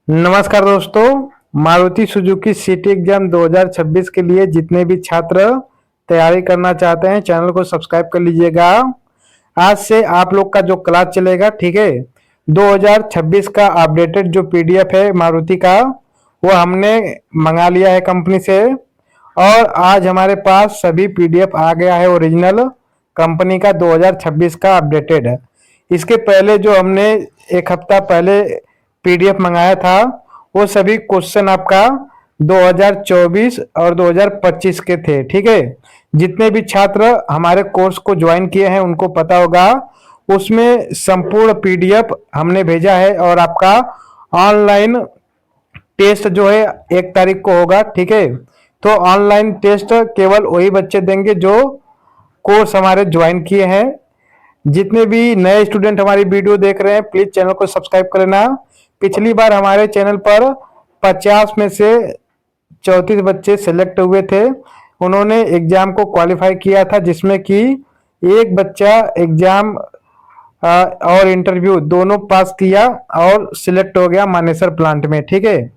नमस्कार दोस्तों। Maruti Suzuki city exam 2026 के लिए जितने भी छात्र तैयारी करना चाहते हैं चैनल को सब्सक्राइब कर लीजिएगा। आज से आप लोग का जो क्लास चलेगा, ठीक है। 2026 का अपडेटेड जो पीडीएफ है मारुति का, वो हमने मंगा लिया है कंपनी से और आज हमारे पास सभी पीडीएफ आ गया है ओरिजिनल कंपनी का 2026 का अपडेटेड। इसके पहले जो हमने एक हफ्ता पहले पीडीएफ मंगाया था वो सभी क्वेश्चन आपका 2024 और 2025 के थे, ठीक है। जितने भी छात्र हमारे कोर्स को ज्वाइन किए हैं उनको पता होगा, उसमें संपूर्ण पीडीएफ हमने भेजा है और आपका ऑनलाइन टेस्ट जो है 1 तारीख को होगा, ठीक है। तो ऑनलाइन टेस्ट केवल वही बच्चे देंगे जो कोर्स हमारे ज्वाइन किए हैं। जितने भी नए स्टूडेंट हमारी वीडियो देख रहे हैं प्लीज चैनल को सब्सक्राइब कर लेना। पिछली बार हमारे चैनल पर 50 में से 34 बच्चे सेलेक्ट हुए थे, उन्होंने एग्जाम को क्वालिफाई किया था, जिसमें कि एक बच्चा एग्जाम और इंटरव्यू दोनों पास किया और सिलेक्ट हो गया मानेसर प्लांट में, ठीक है।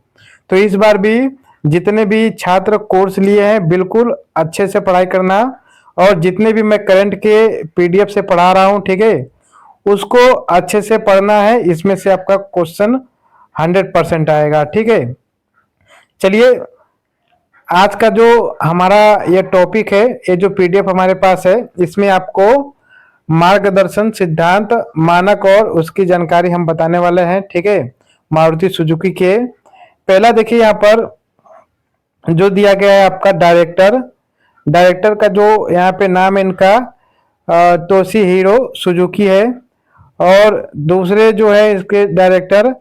तो इस बार भी जितने भी छात्र कोर्स लिए हैं बिल्कुल अच्छे से पढ़ाई करना और जितने भी मैं करंट के पीडीएफ से पढ़ा रहा हूं, ठीक है, उसको अच्छे से पढ़ना है। इसमें से आपका क्वेश्चन 100% आएगा, ठीक है। चलिए, आज का जो हमारा ये टॉपिक है, ये जो पीडीएफ हमारे पास है, इसमें आपको मार्गदर्शन सिद्धांत मानक और उसकी जानकारी हम बताने वाले हैं, ठीक है। मारुति सुजुकी के पहला देखिए यहाँ पर जो दिया गया है आपका डायरेक्टर का जो यहाँ पे नाम है इनका तोशिहिरो सुजुकी है और दूसरे जो है इसके डायरेक्टर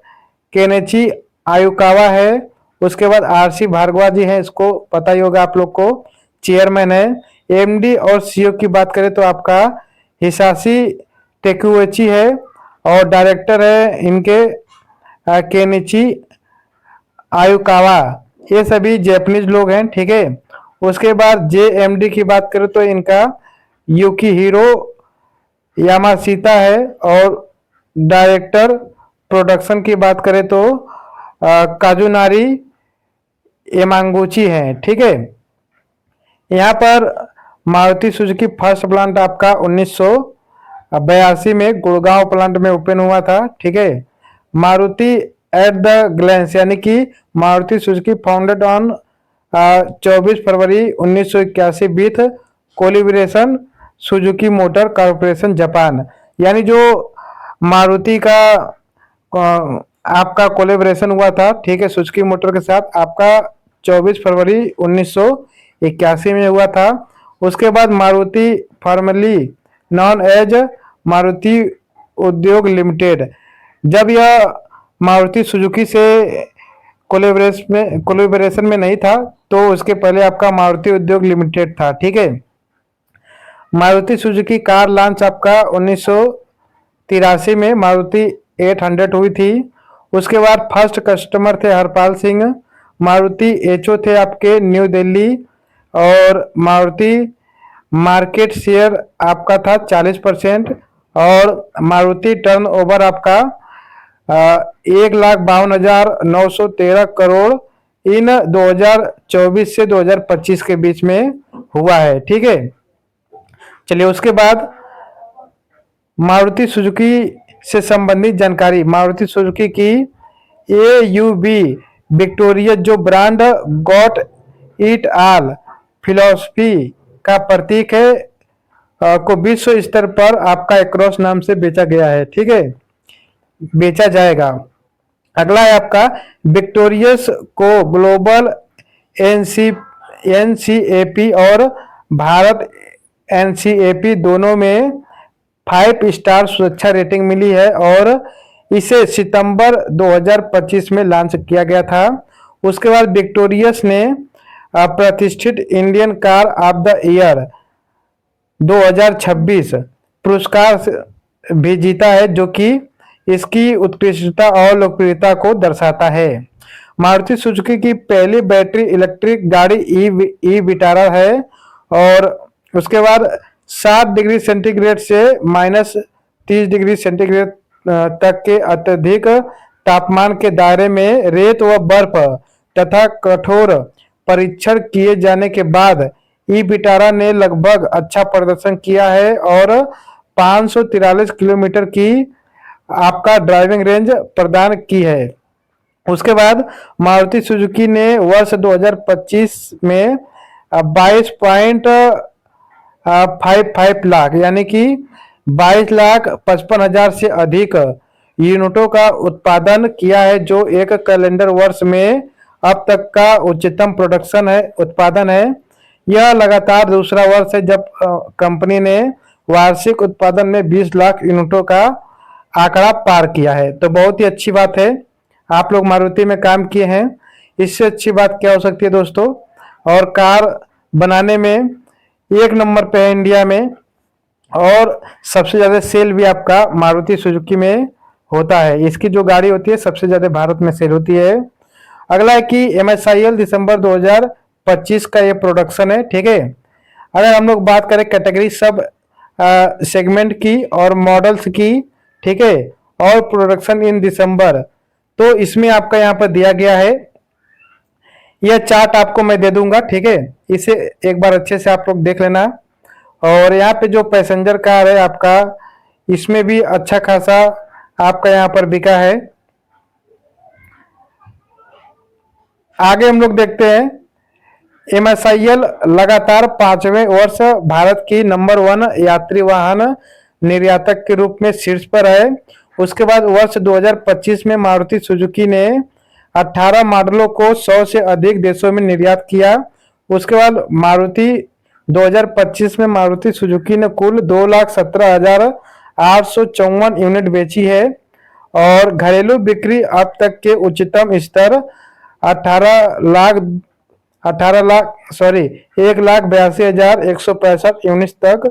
केनेची आयुकावा है। उसके बाद आरसी भार्गवा जी हैं, इसको पता ही होगा आप लोग को, चेयरमैन है। एमडी और सीईओ की बात करें तो आपका हिसाशी टेकुएची है और डायरेक्टर है इनके केनिची आयुकावा। ये सभी जापानीज लोग हैं, ठीक है। उसके बाद जेएमडी की बात करें तो इनका युकिहिरो यामाशीता है और डायरेक्टर प्रोडक्शन की बात करें तो काजुनारी एमांगुची है, ठीक है। यहाँ पर मारुति सुजुकी फर्स्ट प्लांट आपका 1982 में गुड़गांव प्लांट में ओपन हुआ था, ठीक है। मारुति एट द ग्लैंस यानी कि Maruti Suzuki founded on 24 February 1981 with calibration Suzuki motor corporation Japan. यानी जो मारुति का आपका कोलेब्रेशन हुआ था, ठीक है, सुजुकी मोटर के साथ, आपका 24 फरवरी 1981 में हुआ था। उसके बाद Maruti formerly known as Maruti Udyog limited, जब यह मारुति सुजुकी से कोलेब्रेशन में नहीं था तो उसके पहले आपका मारुति उद्योग लिमिटेड था, ठीक है। मारुति सुजुकी कार लॉन्च आपका 1983 में मारुति 800 हुई थी। उसके बाद फर्स्ट कस्टमर थे हरपाल सिंह। मारुति एचओ थे आपके न्यू दिल्ली और मारुति मार्केट शेयर आपका था 40% और मारुति टर्नओवर आपका 1,52,913 करोड़ इन 2024 से 2025 के बीच में हुआ है, ठीक है। चलिए, उसके बाद मारुति सुजुकी से संबंधित जानकारी। मारुति सुजुकी की AUV विक्टोरिया जो brand got it all philosophy का प्रतीक है को विश्व स्तर पर आपका एक्रॉस नाम से बेचा गया है, ठीक है, बेचा जाएगा। अगला है आपका विक्टोरियस को ग्लोबल NCAP और भारत NCAP दोनों में 5 स्टार सुरक्षा रेटिंग मिली है और इसे सितंबर 2025 में लॉन्च किया गया था। उसके बाद विक्टोरियस ने प्रतिष्ठित Indian car of the year 2026 पुरस्कार भी जीता है, जो कि इसकी उत्कृष्टता और लोकप्रियता को दर्शाता है। मारुति सुजुकी की पहली बैटरी इलेक्ट्रिक गाड़ी ई विटारा है और उसके बाद 7 डिग्री सेंटीग्रेड से -30 डिग्री सेंटीग्रेड तक के अत्यधिक तापमान के दायरे में रेत व बर्फ तथा कठोर परीक्षण किए जाने के बाद ई विटारा ने लगभग अच्छा प्रदर्शन किया है और 543 किलोमीटर की आपका ड्राइविंग रेंज प्रदान की है। उसके बाद मारुति सुजुकी ने वर्ष 2025 में 22.55 लाख यानी कि 22,55,000 से अधिक यूनिटों का उत्पादन किया है, जो एक कैलेंडर वर्ष में अब तक का उच्चतम प्रोडक्शन है उत्पादन है। यह लगातार दूसरा वर्ष है जब कंपनी ने वार्षिक उत्पादन में 20 लाख यूनिटों का आंकड़ा पार किया है। तो बहुत ही अच्छी बात है, आप लोग मारुति में काम किए हैं, इससे अच्छी बात क्या हो सकती है दोस्तों। और कार बनाने में एक नंबर पे है इंडिया में, और सबसे ज़्यादा सेल भी आपका मारुति सुजुकी में होता है। इसकी जो गाड़ी होती है सबसे ज़्यादा भारत में सेल होती है। अगला है कि MSIL दिसंबर 2025 का ये प्रोडक्शन है, ठीक है। अगर हम लोग बात करें कैटेगरी सब सेगमेंट की और मॉडल्स की, ठीक है, और प्रोडक्शन इन दिसंबर, तो इसमें आपका यहाँ पर दिया गया है। यह चार्ट आपको मैं दे दूंगा, ठीक है, इसे एक बार अच्छे से आप लोग देख लेना। और यहाँ पे जो पैसेंजर कार है आपका, इसमें भी अच्छा खासा आपका यहाँ पर बिका है। आगे हम लोग देखते हैं, MSIL लगातार 5वें वर्ष भारत की नंबर 1 यात्री वाहन निर्यातक के रूप में शीर्ष पर है। उसके बाद वर्ष 2025 में मारुति सुजुकी ने 18 मॉडलों को 100 से अधिक देशों में निर्यात किया। उसके बाद 2025 में मारुति सुजुकी ने कुल 2,17,854 यूनिट बेची है और घरेलू बिक्री अब तक के उच्चतम स्तर 1,82,165 यूनिट तक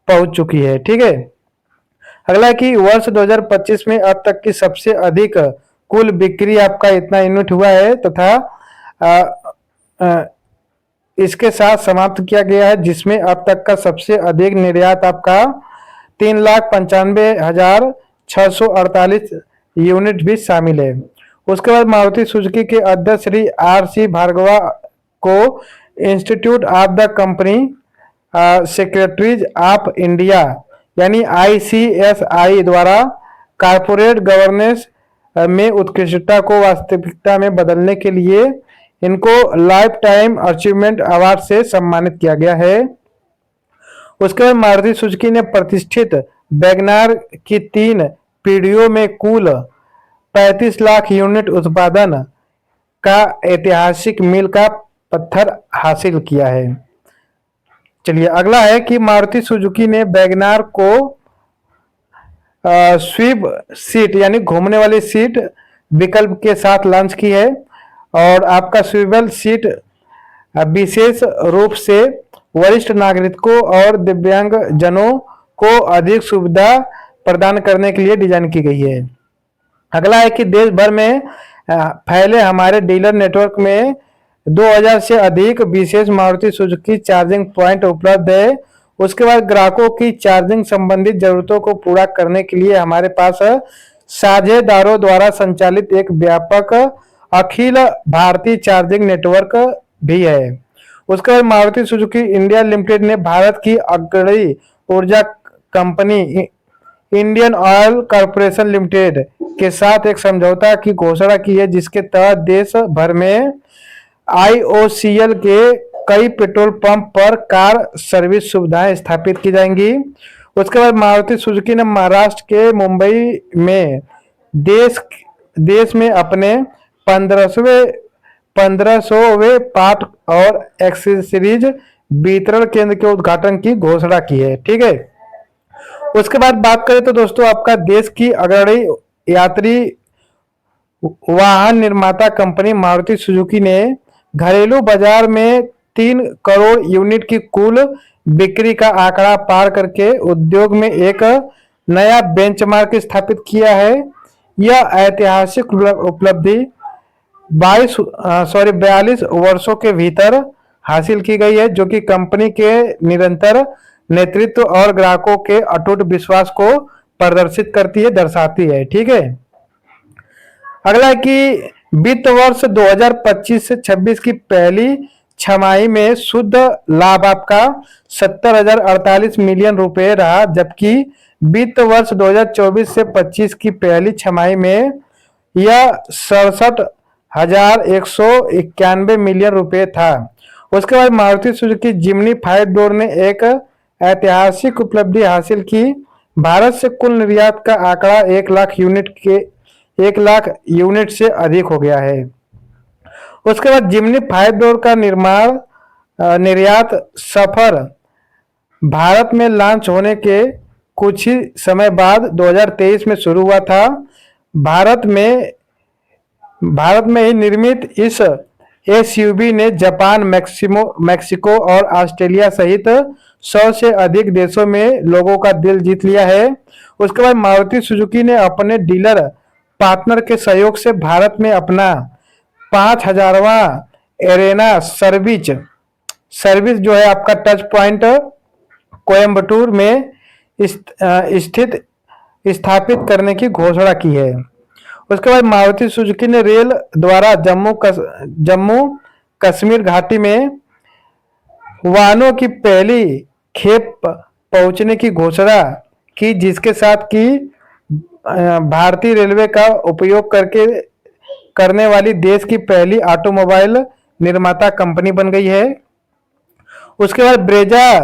पहुंच चुकी है, ठीक है। अगला कि वर्ष 2025 में अब तक की सबसे अधिक कुल बिक्री आपका इतना यूनिट हुआ है तथा इसके साथ समाप्त किया गया है, जिसमें अब तक का सबसे अधिक निर्यात आपका 3,95,648 यूनिट भी शामिल है। उसके बाद मारुति सुजुकी के अध्यक्ष श्री RC भार्गवा को institute of the company secretaries of India यानी ICSI द्वारा कारपोरेट गवर्नेंस में उत्कृष्टता को वास्तविकता में बदलने के लिए इनको लाइफ टाइम अचीवमेंट अवार्ड से सम्मानित किया गया है। उसके बाद मारुति सुजुकी ने प्रतिष्ठित वैगनार की 3 पीढ़ियों में कुल 35 लाख यूनिट उत्पादन का ऐतिहासिक मील का पत्थर हासिल किया है। चलिए अगला है कि मारुति सुजुकी ने वैगनार को स्वीप सीट यानी घूमने वाली सीट विकल्प के साथ लॉन्च की है और आपका स्विवेल सीट विशेष रूप से वरिष्ठ नागरिकों और दिव्यांग जनों को अधिक सुविधा प्रदान करने के लिए डिजाइन की गई है। अगला है कि देश भर में फैले हमारे डीलर नेटवर्क में 2000 से अधिक विशेष मारुति सुजुकी चार्जिंग पॉइंट उपलब्ध है। उसके बाद ग्राहकों की चार्जिंग संबंधित जरूरतों को पूरा करने के लिए हमारे पास साझेदारों द्वारा संचालित एक व्यापक अखिल भारतीय चार्जिंग नेटवर्क भी है। उसके बाद मारुति सुजुकी इंडिया लिमिटेड ने भारत की अग्रणी ऊर्जा company Indian oil corporation limited के साथ एक समझौता की घोषणा की है, जिसके तहत देश भर में IOCL के कई पेट्रोल पंप पर कार सर्विस सुविधाएं स्थापित की जाएंगी। उसके बाद मारुति सुजुकी ने महाराष्ट्र के मुंबई में देश में अपने 1500वें पार्ट और एक्सेसरीज वितरण केंद्र के उद्घाटन की घोषणा की है, ठीक है। उसके बाद बात करें तो दोस्तों आपका देश की अग्रणी यात्री वाहन निर्माता कंपनी मारुति सुजुकी ने घरेलू बाजार में 3 करोड़ यूनिट की कुल बिक्री का आंकड़ा पार करके उद्योग में एक नया बेंचमार्क स्थापित किया है। यह ऐतिहासिक उपलब्धि 42 वर्षों के भीतर हासिल की गई है, जो कि कंपनी के निरंतर नेतृत्व और ग्राहकों के अटूट विश्वास को प्रदर्शित करती है, दर्शाती है, ठीक है। अगला है कि वित्त वर्ष 2025 से 26 की पहली छमाही में शुद्ध लाभ आपका 70,048 मिलियन रुपए रहा, जबकि वित्त वर्ष 2024 से 25 की पहली छमाही में यह 67,191 मिलियन रुपए था। उसके बाद मारुति सुजुकी जिम्नी 5 डोर ने एक ऐतिहासिक उपलब्धि हासिल की। भारत से कुल निर्यात का आंकड़ा 1 लाख यूनिट से अधिक हो गया है। उसके बाद जिम्नी 5 डोर का निर्यात सफर भारत में लॉन्च होने के कुछ ही समय बाद 2023 में शुरू हुआ था। भारत में ही निर्मित इस एसयूवी ने जापान, मैक्सिको और ऑस्ट्रेलिया सहित 100 से अधिक देशों में लोगों का दिल जीत लिया है। उसके बाद मारुति सुजुकी ने अपने डीलर पार्टनर के सहयोग से भारत में अपना 5000वां एरेना सर्विस जो है आपका टच पॉइंट कोयम्बटूर में स्थापित करने की घोषणा की है। उसके बाद मारुति सुजुकी ने रेल द्वारा जम्मू कश्मीर घाटी में वाहनों की पहली खेप पहुंचने की घोषणा की, जिसके साथ कि भारतीय रेलवे का उपयोग करने वाली देश की पहली ऑटोमोबाइल निर्माता कंपनी बन गई है। उसके बाद ब्रेजा,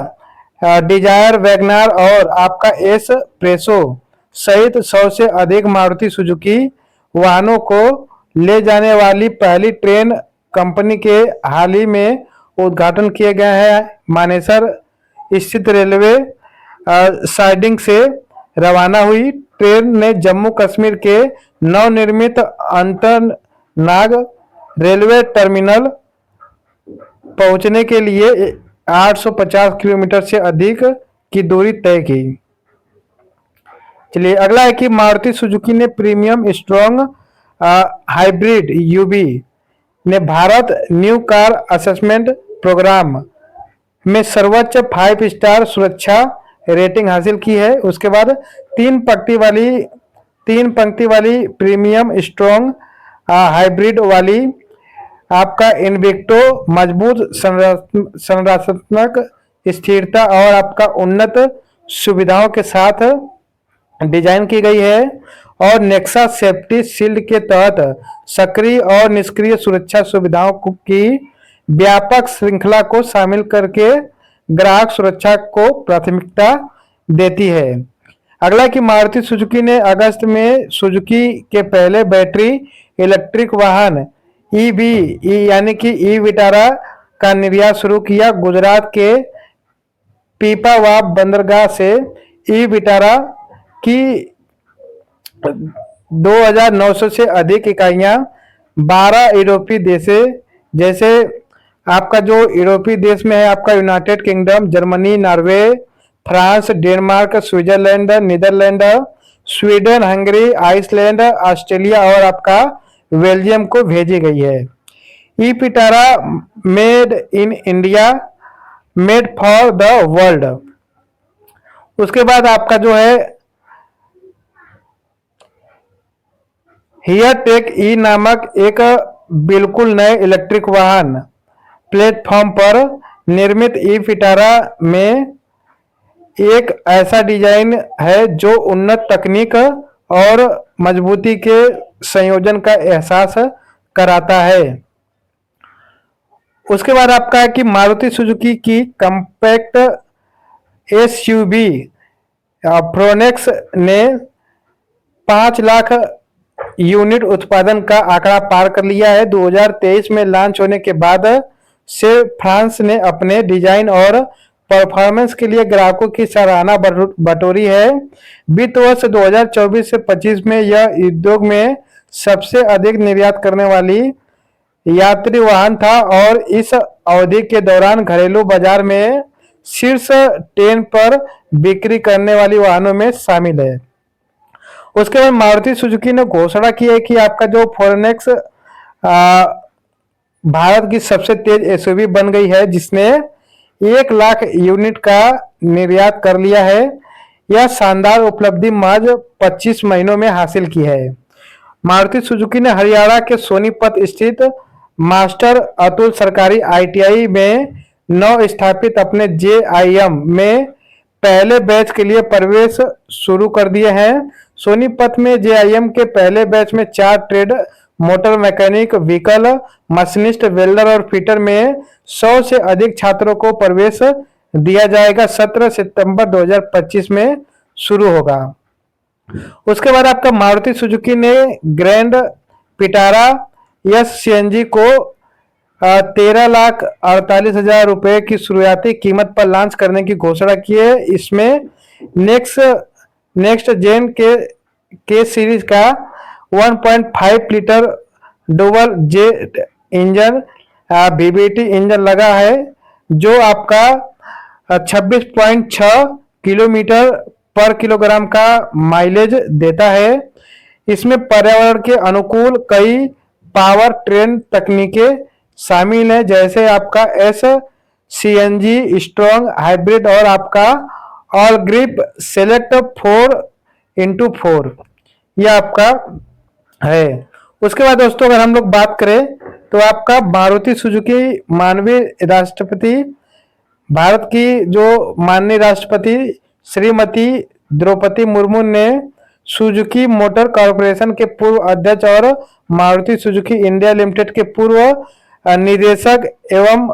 डिजायर, वैगनार और आपका एस प्रेसो सहित 100 से अधिक मारुति सुजुकी वाहनों को ले जाने वाली पहली ट्रेन कंपनी के हाल ही में उद्घाटन किए गए हैं। मानेसर स्थित रेलवे साइडिंग से रवाना हुई ट्रेन ने जम्मू कश्मीर के नवनिर्मित अंतरनाग रेलवे टर्मिनल पहुंचने के लिए 850 किलोमीटर से अधिक की दूरी तय की। चलिए अगला है कि मारुति सुजुकी ने प्रीमियम स्ट्रॉन्ग हाइब्रिड यूवी ने Bharat new car assessment program में सर्वोच्च 5 स्टार सुरक्षा रेटिंग हासिल की है। उसके बाद 3 पंक्ति वाली प्रीमियम स्ट्रॉन्ग हाइब्रिड वाली आपका इन्विक्टो मजबूत संरचनात्मक स्थिरता और आपका उन्नत सुविधाओं के साथ डिजाइन की गई है और नेक्सा सेफ्टी शील्ड के तहत सक्रिय और निष्क्रिय सुरक्षा सुविधाओं की व्यापक श्रृंखला को शामिल करके ग्राहक सुरक्षा को प्राथमिकता देती है। अगला कि मारुति सुजुकी ने अगस्त में सुजुकी के पहले बैटरी इलेक्ट्रिक वाहन ईवी यानी कि ई विटारा का निर्यात शुरू किया। गुजरात के पीपावाव बंदरगाह से ई विटारा की 2900 से अधिक इकाइयां 12 यूरोपीय देशों जैसे आपका जो यूरोपीय देश में है आपका United Kingdom, Germany, Norway, France, Denmark, Switzerland, Netherland, Sweden, Hungary, Iceland, Australia और आपका बेल्जियम को भेजी गई है। E Pitara made in India, made for the world. उसके बाद आपका जो है हियर टेक ई नामक एक बिल्कुल नए इलेक्ट्रिक वाहन प्लेटफॉर्म पर निर्मित ई पिटारा में एक ऐसा डिजाइन है जो उन्नत तकनीक और मजबूती के संयोजन का एहसास कराता है। उसके बाद आपका है कि मारुति सुजुकी की कॉम्पैक्ट एसयूवी फ्रोनेक्स ने 5 लाख यूनिट उत्पादन का आंकड़ा पार कर लिया है। 2023 में लॉन्च होने के बाद से फ्रांस ने अपने डिजाइन और परफॉर्मेंस के लिए ग्राहकों की सराहना बटोरी है। वित्त वर्ष 2024 से 25 में यह उद्योग में सबसे अधिक निर्यात करने वाली यात्री वाहन था और इस अवधि के दौरान घरेलू बाजार में शीर्ष 10 पर बिक्री करने वाली वाहनों में शामिल है। उसके बाद मारुति सुजुकी ने घोषणा की है कि आपका जो फोरनेक्स भारत की सबसे तेज एसयूवी बन गई है, जिसने 1 लाख यूनिट का निर्यात कर लिया है। यह शानदार उपलब्धि महज 25 महीनों में हासिल की है। मारुति सुजुकी ने हरियाणा के सोनीपत स्थित मास्टर अतुल सरकारी आईटीआई में नव स्थापित अपने जेआईएम में पहले बैच के लिए प्रवेश शुरू कर दिए हैं। सोनीपत में जेआईएम के पहले बैच में 4 trade motor mechanic, vehicle machinist, welder और फिटर में 100 से अधिक छात्रों को प्रवेश दिया जाएगा। 17 सितंबर 2025 में शुरू होगा। उसके बाद आपका मारुति सुजुकी ने ग्रैंड पिटारा यस सीएनजी को 13,48,000 रुपए की शुरुआती कीमत पर लॉन्च करने की घोषणा की है। इसमें नेक्स्ट जेन के सीरीज का 1.5 litre dual jet engine VVT engine लगा है, जो आपका 26.6 किलोमीटर पर किलोग्राम का माइलेज देता है। इसमें पर्यावरण के अनुकूल कई पावर ट्रेन तकनीकें शामिल है, जैसे आपका SCNG स्ट्रॉन्ग हाइब्रिड और आपका ऑल ग्रिप सेलेक्ट 4x4 यह आपका है। उसके बाद दोस्तों अगर हम लोग बात करें तो आपका मारुति सुजुकी माननीय राष्ट्रपति, भारत की जो माननीय राष्ट्रपति श्रीमती द्रौपदी मुर्मू ने सुजुकी मोटर कॉर्पोरेशन के पूर्व अध्यक्ष और मारुति सुजुकी इंडिया लिमिटेड के पूर्व निदेशक एवं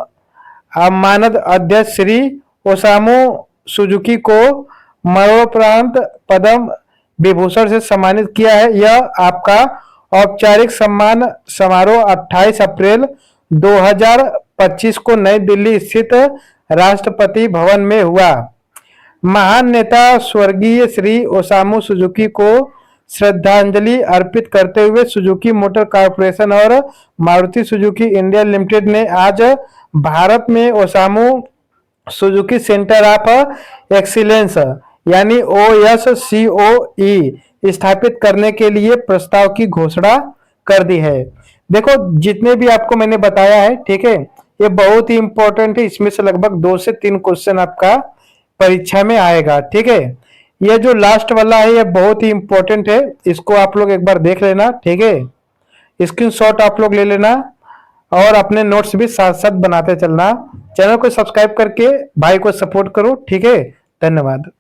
मानद अध्यक्ष श्री ओसामू सुजुकी को मरणोपरांत पद्म विभूषण से सम्मानित किया है। यह आपका औपचारिक सम्मान समारोह 28 अप्रैल 2025 को नई दिल्ली स्थित राष्ट्रपति भवन में हुआ। महान नेता स्वर्गीय श्री ओसामू सुजुकी को श्रद्धांजलि अर्पित करते हुए सुजुकी मोटर कॉर्पोरेशन और मारुति सुजुकी इंडिया लिमिटेड ने आज भारत में Osamu Suzuki centre of excellence यानी OSCOE स्थापित करने के लिए प्रस्ताव की घोषणा कर दी है। देखो जितने भी आपको मैंने बताया है, ठीक है, ये बहुत ही इंपॉर्टेंट है। इसमें से लगभग 2 से 3 क्वेश्चन आपका परीक्षा में आएगा, ठीक है। ये जो लास्ट वाला है ये बहुत ही इंपॉर्टेंट है, इसको आप लोग एक बार देख लेना, ठीक है। स्क्रीनशॉट आप लोग ले लेना और अपने नोट्स भी साथ साथ बनाते चलना। चैनल को सब्सक्राइब करके भाई को सपोर्ट करो, ठीक है। धन्यवाद।